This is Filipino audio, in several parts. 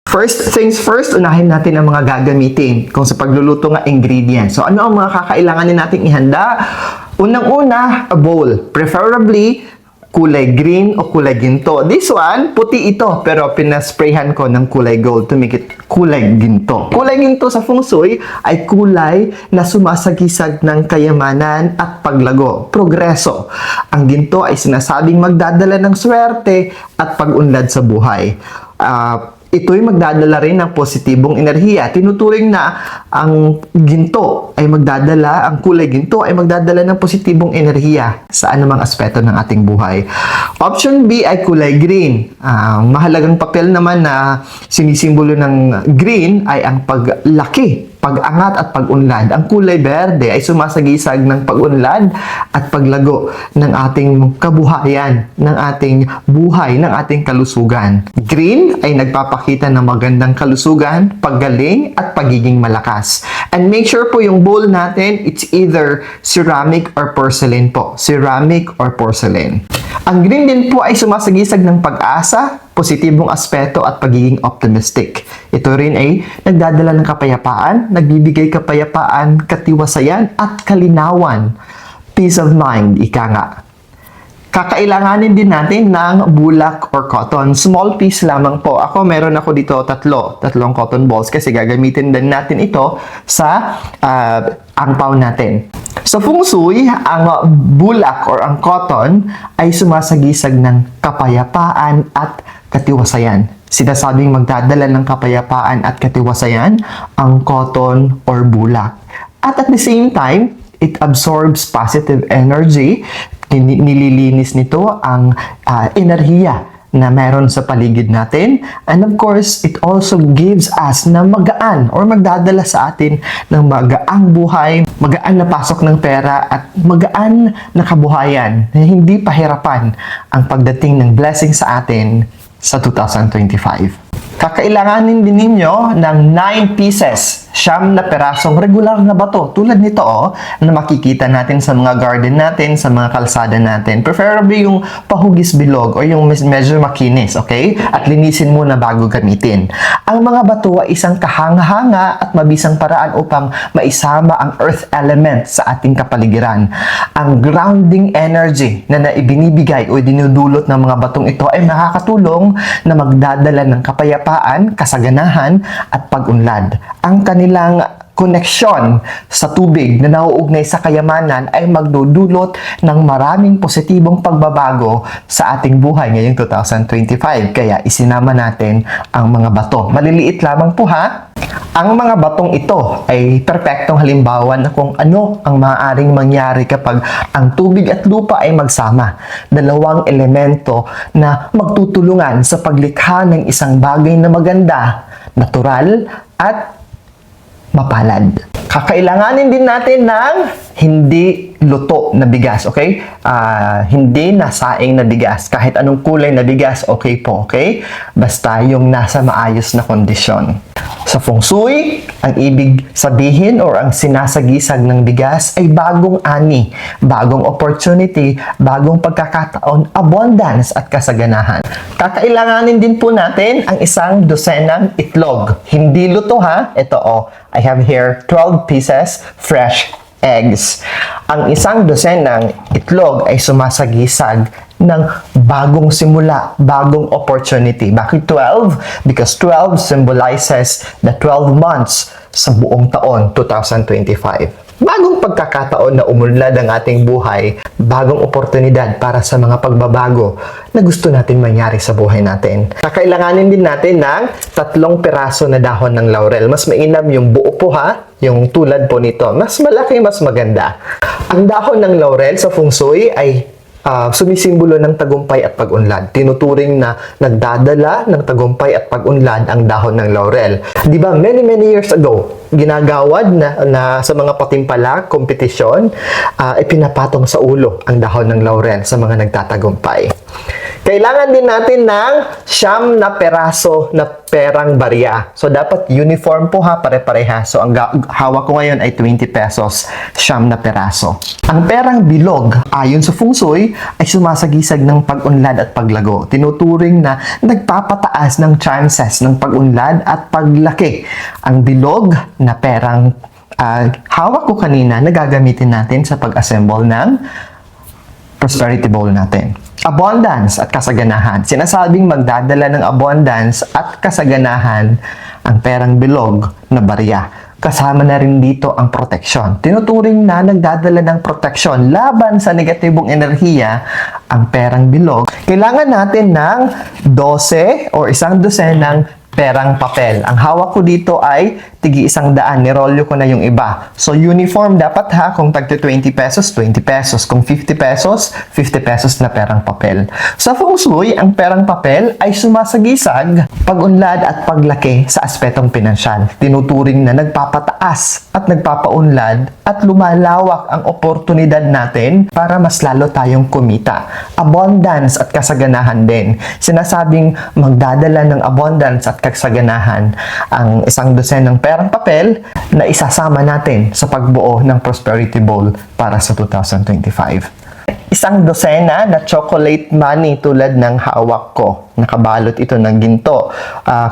First things first, unahin natin ang mga gagamitin kung sa pagluluto ng ingredients. So, ano ang mga kakailanganin nating ihanda? Unang-una, a bowl. Preferably, kulay green o kulay ginto. This one, puti ito, pero pinasprayhan ko ng kulay gold to make it kulay ginto. Kulay ginto sa feng shui ay kulay na sumasagisag ng kayamanan at paglago, progreso. Ang ginto ay sinasabing magdadala ng swerte at pag-unlad sa buhay. Ito'y magdadala rin ng positibong enerhiya. Tinuturing na ang ginto ay magdadala, ang kulay ginto ay magdadala ng positibong enerhiya sa anumang aspeto ng ating buhay. Option B ay kulay green. Mahalagang papel naman na sinisimbolo ng green ay ang paglaki, pag-angat at pag-unlad. Ang kulay berde ay sumasagisag ng pag-unlad at paglago ng ating kabuhayan, ng ating buhay, ng ating kalusugan. Green ay nagpapakita ng magandang kalusugan, paggaling at pagiging malakas. And make sure po yung bowl natin, it's either ceramic or porcelain po. Ceramic or porcelain. Ang green din po ay sumasagisag ng pag-asa, positibong aspeto at pagiging optimistic. Ito rin ay nagdadala ng kapayapaan, nagbibigay kapayapaan, katiwasayan at kalinawan. Peace of mind, ika nga. Kakailanganin din natin ng bulak or cotton. Small piece lamang po. Meron ako dito tatlong cotton balls kasi gagamitin din natin ito sa angpaw natin. Sa feng shui, ang bulak or ang cotton ay sumasagisag ng kapayapaan at katiwasayan. Sinasabing magdadala ng kapayapaan at katiwasayan ang cotton or bulak. At the same time, it absorbs positive energy. Nililinis nito ang enerhiya na meron sa paligid natin. And of course, it also gives us na magaan or magdadala sa atin ng magaang buhay, magaan na pasok ng pera at magaan na kabuhayan na hindi pahirapan ang pagdating ng blessing sa atin sa 2025. Kakailanganin din ninyo ng 9 pieces, 9 na perasong regular na bato. Tulad nito na makikita natin sa mga garden natin, sa mga kalsada natin. Preferably yung pahugis bilog o yung medyo makinis, okay? At linisin muna bago gamitin. Ang mga bato ay isang kahanga-hanga at mabisang paraan upang maisama ang earth element sa ating kapaligiran. Ang grounding energy na naibinibigay o dinudulot ng mga batong ito ay makakatulong na magdadala ng kapayapaan, kasaganahan at pag-unlad. Ang kanilang koneksyon sa tubig na nauugnay sa kayamanan ay magdudulot ng maraming positibong pagbabago sa ating buhay ngayong 2025. Kaya isinama natin ang mga bato. Maliliit lamang po ha. Ang mga batong ito ay perpektong halimbawa na kung ano ang maaaring mangyari kapag ang tubig at lupa ay magsama. Dalawang elemento na magtutulungan sa paglikha ng isang bagay na maganda, natural at mapalad. Kakailanganin din natin ng hindi luto na bigas, okay? Hindi nasaing na bigas. Kahit anong kulay na bigas, okay po, okay? Basta yung nasa maayos na kondisyon. Sa feng shui, ang ibig sabihin or ang sinasagisag ng bigas ay bagong ani, bagong opportunity, bagong pagkakataon, abundance at kasaganahan. Kakailanganin din po natin ang isang dosenang itlog. Hindi luto ha. Ito I have here 12 pieces fresh eggs. Ang isang dosenang itlog ay sumasagisag ng bagong simula, bagong opportunity. Bakit 12? Because 12 symbolizes the 12 months sa buong taon, 2025. Bagong pagkakataon na umunlad ang ating buhay, bagong oportunidad para sa mga pagbabago na gusto natin mangyari sa buhay natin. Kakailanganin din natin ng 3 piraso na dahon ng laurel. Mas mainam yung buo po ha, yung tulad po nito. Mas malaki, mas maganda. Ang dahon ng laurel sa feng shui ay sumisimbolo ng tagumpay at pag-unlad. Tinuturing na nagdadala ng tagumpay at pag-unlad ang dahon ng laurel. Di ba, many years ago, ginagawad na sa mga patimpalak, kompetisyon, ipinapatong sa ulo ang dahon ng laurel sa mga nagtatagumpay. Kailangan din natin ng 9 na peraso na perang barya. So, dapat uniform po ha, pare-pareha. So, ang hawak ko ngayon ay 20 pesos, 9 na peraso. Ang perang bilog, ayon sa Feng Shui, ay sumasagisag ng pag-unlad at paglago. Tinuturing na nagpapataas ng chances ng pag-unlad at paglaki. Ang bilog na perang hawak ko kanina na gagamitin natin sa pag-assemble ng prosperity bowl natin. Abundance at kasaganahan. Sinasabing magdadala ng abundance at kasaganahan ang perang bilog na barya. Kasama na rin dito ang proteksyon. Tinuturing na nagdadala ng proteksyon laban sa negatibong enerhiya ang perang bilog. Kailangan natin ng 12 o 12 ng perang papel. Ang hawak ko dito ay tigi 100. Nirolyo ko na yung iba. So, uniform dapat ha. Kung tagto 20 pesos, 20 pesos. Kung 50 pesos, 50 pesos na perang papel. Sa Feng Shui, ang perang papel ay sumasagisag pag-unlad at paglaki sa aspetong pinansyal. Tinuturing na nagpapataas at nagpapaunlad at lumalawak ang oportunidad natin para mas lalo tayong kumita. Abundance at kasaganahan din. Sinasabing magdadala ng abundance at kasaganahan ang 12 ng perang papel na isasama natin sa pagbuo ng Prosperity Bowl para sa 2025. 1 dosena na chocolate money tulad ng hawak ko. Nakabalot ito ng ginto.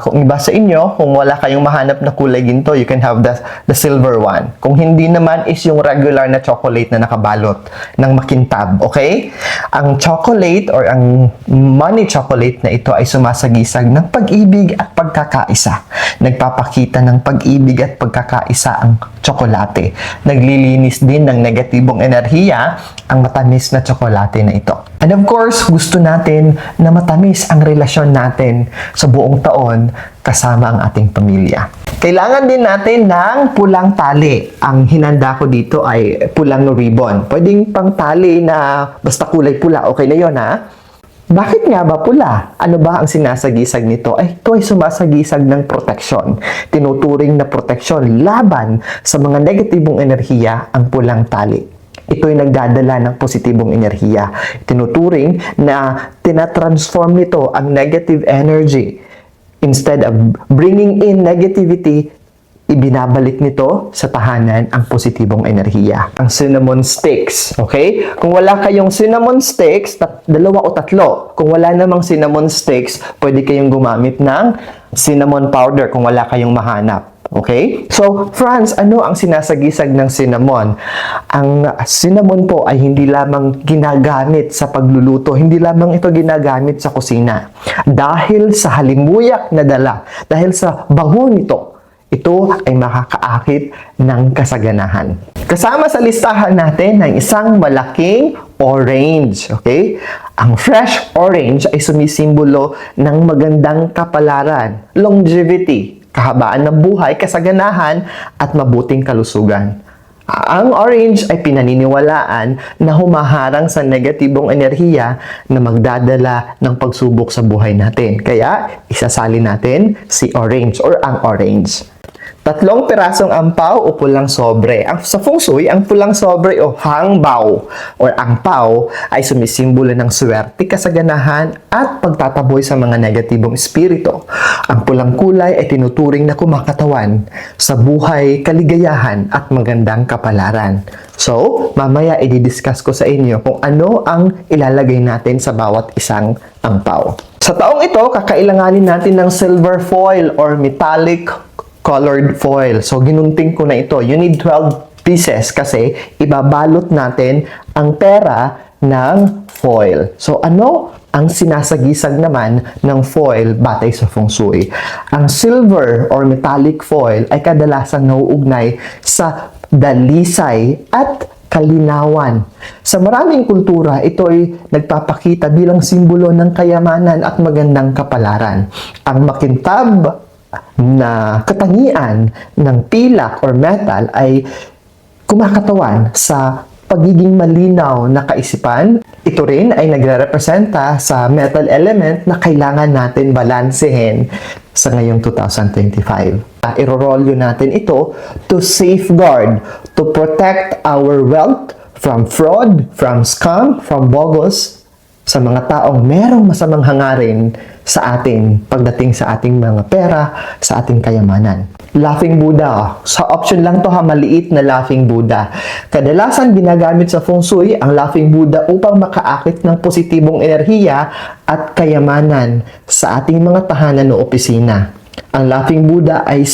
Kung iba sa inyo, kung wala kayong mahanap na kulay ginto, you can have the silver one. Kung hindi naman is yung regular na chocolate na nakabalot ng makintab. Okay? Ang chocolate or ang money chocolate na ito ay sumasagisag ng pag-ibig at pagkakaisa. Nagpapakita ng pag-ibig at pagkakaisa ang tsokolate. Naglilinis din ng negatibong enerhiya ang matamis na tsokolate na ito. And of course, gusto natin na matamis ang relasyon natin sa buong taon kasama ang ating pamilya. Kailangan din natin ng pulang tali. Ang hinanda ko dito ay pulang ribbon. Pwedeng pang tali na basta kulay pula. Okay na yon ha? Bakit nga ba pula? Ano ba ang sinasagisag nito? Ito ay sumasagisag ng proteksyon. Tinuturing na proteksyon laban sa mga negatibong enerhiya ang pulang tali. Ito ay nagdadala ng positibong enerhiya. Tinuturing na tinatransform nito ang negative energy. Instead of bringing in negativity, ibinabalik nito sa tahanan ang positibong enerhiya. Ang cinnamon sticks, okay? Kung wala kayong cinnamon sticks, 2 o 3. Kung wala namang cinnamon sticks, pwede kayong gumamit ng cinnamon powder kung wala kayong mahanap. Okay? So, Franz, ano ang sinasagisag ng cinnamon? Ang cinnamon po ay hindi lamang ginagamit sa pagluluto, hindi lamang ito ginagamit sa kusina. Dahil sa halimuyak na dala, dahil sa bango nito, ito ay makakaakit ng kasaganahan. Kasama sa listahan natin ng isang malaking orange. Okay? Ang fresh orange ay sumisimbolo ng magandang kapalaran, longevity, kahabaan ng buhay, kasaganahan, at mabuting kalusugan. Ang orange ay pinaniniwalaan na humaharang sa negatibong enerhiya na magdadala ng pagsubok sa buhay natin. Kaya, isasali natin si orange or ang orange. 3 pirasong ampaw o pulang sobre. Sa Feng Shui, ang pulang sobre o hangbao or angpao ay sumisimbolo ng swerte, kasaganahan at pagtataboy sa mga negatibong espiritu. Ang pulang kulay ay tinuturing na kumakatawan sa buhay, kaligayahan at magandang kapalaran. So, mamaya i-discuss ko sa inyo kung ano ang ilalagay natin sa bawat isang angpao. Sa taong ito, kakailanganin natin ng silver foil or metallic colored foil. So, ginunting ko na ito. You need 12 pieces kasi ibabalot natin ang pera ng foil. So, ano ang sinasagisag naman ng foil batay sa Feng Shui? Ang silver or metallic foil ay kadalasang nauugnay sa dalisay at kalinawan. Sa maraming kultura, ito ay nagpapakita bilang simbolo ng kayamanan at magandang kapalaran. Ang makintab na katangian ng pilak or metal ay kumakatawan sa pagiging malinaw na kaisipan. Ito rin ay nagre-representa sa metal element na kailangan natin balansehin sa ngayong 2025. Irorolyo natin ito to safeguard, to protect our wealth from fraud, from scam, from bogus, sa mga taong merong masamang hangarin sa atin pagdating sa ating mga pera, sa ating kayamanan. Laughing Buddha. Sa option lang to ha, maliit na Laughing Buddha. Kadalasan ginagamit sa Feng Shui ang Laughing Buddha upang makaakit ng positibong enerhiya at kayamanan sa ating mga tahanan o opisina. Ang Laughing Buddha ay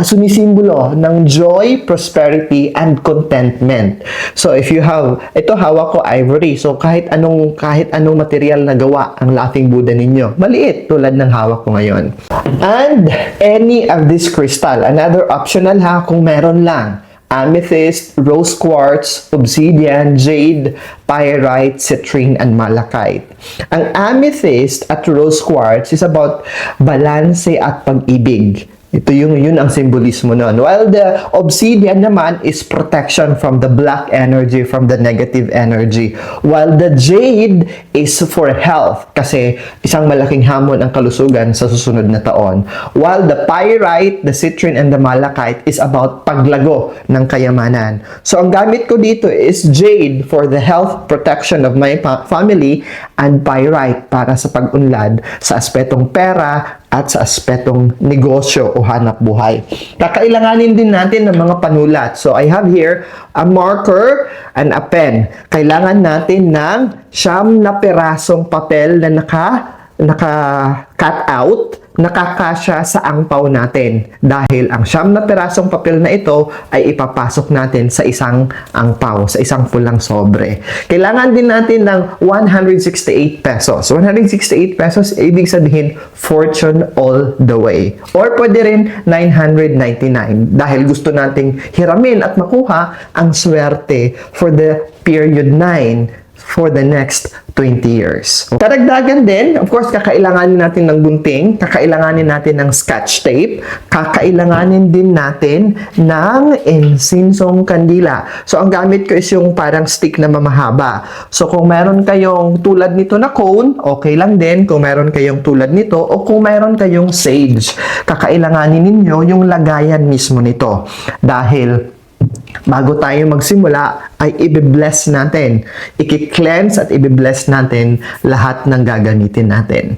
sumisimbolo ng joy, prosperity, and contentment. So if you have, ito hawak ko ivory. So kahit anong material na gawa ang Laughing Buddha ninyo, maliit tulad ng hawak ko ngayon. And any of this crystal, another optional ha kung meron lang. Amethyst, rose quartz, obsidian, jade, pyrite, citrine, and malachite. Ang amethyst at rose quartz is about balanse at pag-ibig. Ito yun ang simbolismo nun. While the obsidian naman is protection from the black energy, from the negative energy. While the jade is for health, kasi isang malaking hamon ang kalusugan sa susunod na taon. While the pyrite, the citrine, and the malachite is about paglago ng kayamanan. So ang gamit ko dito is jade for the health protection of my family and pyrite para sa pag-unlad sa aspetong pera at sa aspetong negosyo o hanap buhay. Kakailanganin din natin ng mga panulat. So, I have here a marker and a pen. Kailangan natin ng 9 na pirasong papel na naka-cut out, nakakasya sa angpaw natin. Dahil ang 9 na pirasong papel na ito ay ipapasok natin sa isang angpaw, sa isang pulang sobre. Kailangan din natin ng 168 pesos. 168 pesos, ibig sabihin, fortune all the way. Or pwede rin 999 dahil gusto nating hiramin at makuha ang swerte for the period 9 for the next 20 years. Karagdagan din, of course, kakailanganin natin ng gunting, kakailanganin natin ng scotch tape, kakailanganin din natin ng insinsong kandila. So, ang gamit ko is yung parang stick na mamahaba. So, kung meron kayong tulad nito na cone, okay lang din. Kung meron kayong tulad nito, o kung meron kayong sage, kakailanganin ninyo yung lagayan mismo nito. Dahil bago tayo magsimula, ay i-bless natin. I-cleanse at i-bless natin lahat ng gagamitin natin.